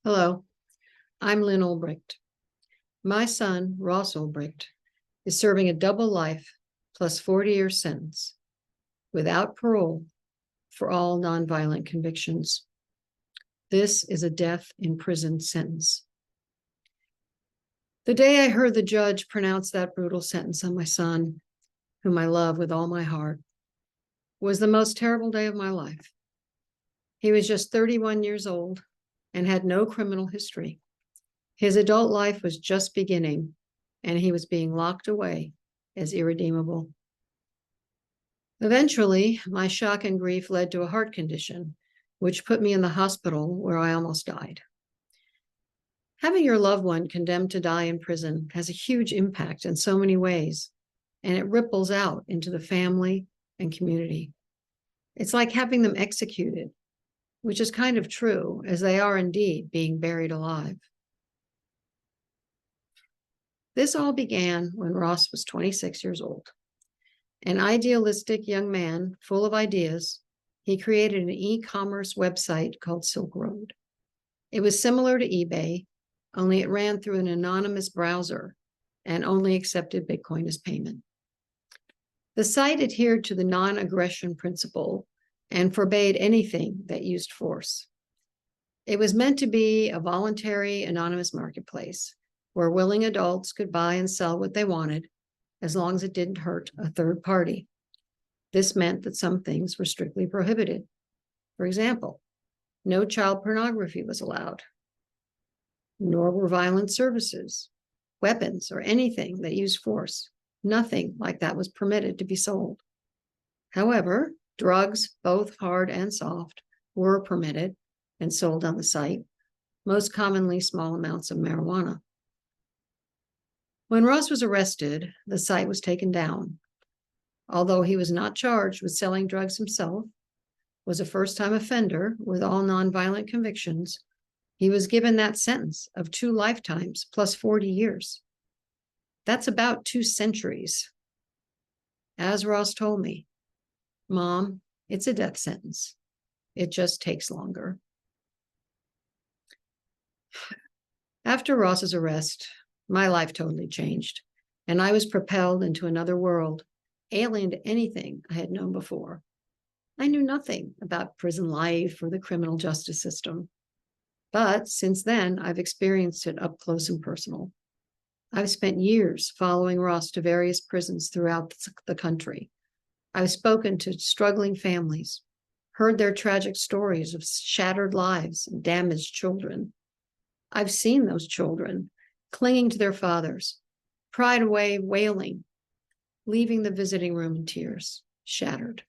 Hello, I'm Lyn Ulbricht. My son, Ross Ulbricht, is serving a double life plus 40-year sentence without parole for all nonviolent convictions. This is a death in prison sentence. The day I heard the judge pronounce that brutal sentence on my son, whom I love with all my heart, was the most terrible day of my life. He was just 31 years old and had no criminal history. His adult life was just beginning, and he was being locked away as irredeemable. Eventually, my shock and grief led to a heart condition, which put me in the hospital where I almost died. Having your loved one condemned to die in prison has a huge impact in so many ways, and it ripples out into the family and community. It's like having them executed, which is kind of true, as they are indeed being buried alive. This all began when Ross was 26 years old. An idealistic young man full of ideas, he created an e-commerce website called Silk Road. It was similar to eBay, only it ran through an anonymous browser and only accepted Bitcoin as payment. The site adhered to the non-aggression principle and forbade anything that used force. It was meant to be a voluntary, anonymous marketplace where willing adults could buy and sell what they wanted as long as it didn't hurt a third party. This meant that some things were strictly prohibited. For example, no child pornography was allowed, nor were violent services, weapons, or anything that used force. Nothing like that was permitted to be sold. However, drugs, both hard and soft, were permitted and sold on the site, most commonly small amounts of marijuana. When Ross was arrested, the site was taken down. Although he was not charged with selling drugs himself, was a first-time offender with all nonviolent convictions, he was given that sentence of 2 lifetimes plus 40 years. That's about 2 centuries. As Ross told me, "Mom, it's a death sentence. It just takes longer." After Ross's arrest, my life totally changed, and I was propelled into another world, alien to anything I had known before. I knew nothing about prison life or the criminal justice system. But since then, I've experienced it up close and personal. I've spent years following Ross to various prisons throughout the country. I've spoken to struggling families, heard their tragic stories of shattered lives and damaged children. I've seen those children clinging to their fathers, pried away, wailing, leaving the visiting room in tears, shattered.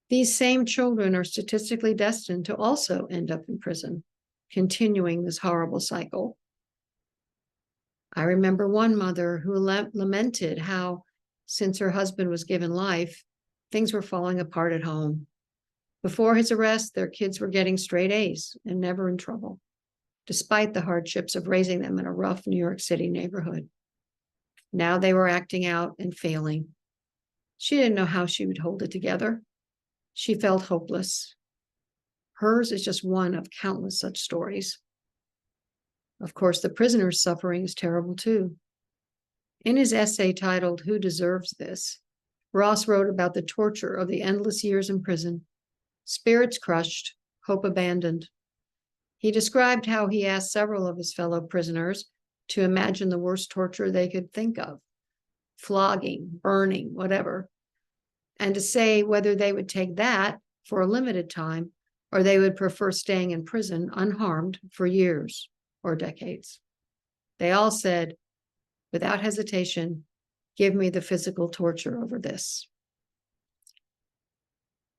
These same children are statistically destined to also end up in prison, continuing this horrible cycle. I remember one mother who lamented how, since her husband was given life, things were falling apart at home. Before his arrest, their kids were getting straight A's and never in trouble, despite the hardships of raising them in a rough New York City neighborhood. Now they were acting out and failing. She didn't know how she would hold it together. She felt hopeless. Hers is just one of countless such stories. Of course, the prisoner's suffering is terrible too. In his essay titled "Who Deserves This?", Ross wrote about the torture of the endless years in prison, spirits crushed, hope abandoned. He described how he asked several of his fellow prisoners to imagine the worst torture they could think of, flogging, burning, whatever, and to say whether they would take that for a limited time or they would prefer staying in prison unharmed for years or decades. They all said, without hesitation, "Give me the physical torture over this."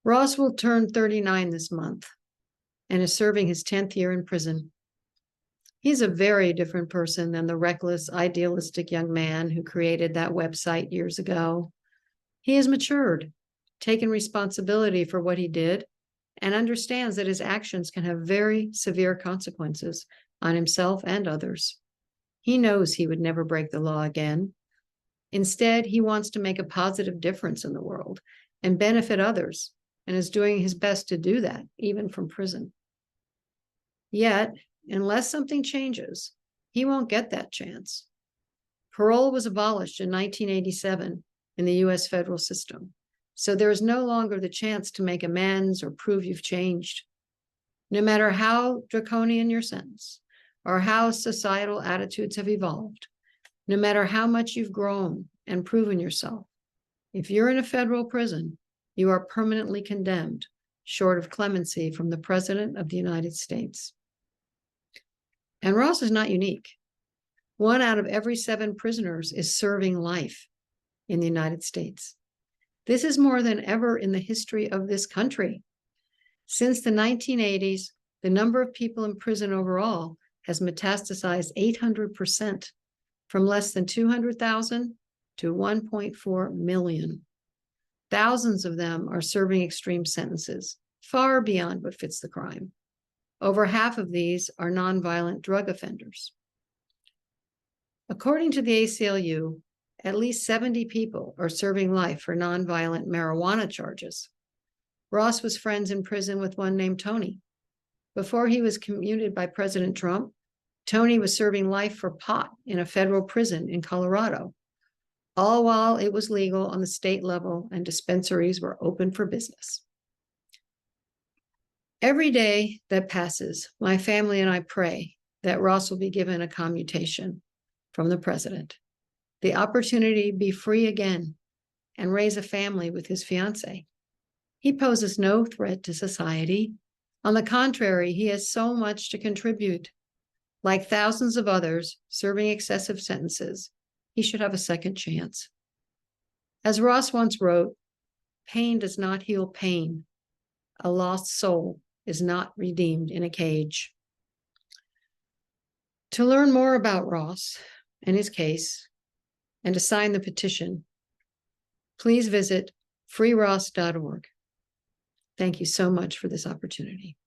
Ross will turn 39 this month and is serving his 10th year in prison. He's a very different person than the reckless, idealistic young man who created that website years ago. He has matured, taken responsibility for what he did, and understands that his actions can have very severe consequences on himself and others. He knows he would never break the law again. Instead, he wants to make a positive difference in the world and benefit others, and is doing his best to do that, even from prison. Yet, unless something changes, he won't get that chance. Parole was abolished in 1987 in the US federal system, so there is no longer the chance to make amends or prove you've changed. No matter how draconian your sentence or how societal attitudes have evolved, no matter how much you've grown and proven yourself, if you're in a federal prison, you are permanently condemned, short of clemency from the President of the United States. And Ross is not unique. 1 out of every 7 prisoners is serving life in the United States. This is more than ever in the history of this country. Since the 1980s, the number of people in prison overall has metastasized 800%, from less than 200,000 to 1.4 million. Thousands of them are serving extreme sentences, far beyond what fits the crime. Over half of these are nonviolent drug offenders. According to the ACLU, at least 70 people are serving life for nonviolent marijuana charges. Ross was friends in prison with one named Tony. Before he was commuted by President Trump, Tony was serving life for pot in a federal prison in Colorado, all while it was legal on the state level and dispensaries were open for business. Every day that passes, my family and I pray that Ross will be given a commutation from the president, the opportunity to be free again and raise a family with his fiancée. He poses no threat to society. On the contrary, he has so much to contribute. Like thousands of others serving excessive sentences, he should have a second chance. As Ross once wrote, pain does not heal pain. A lost soul is not redeemed in a cage. To learn more about Ross and his case, and to sign the petition, please visit freeross.org. Thank you so much for this opportunity.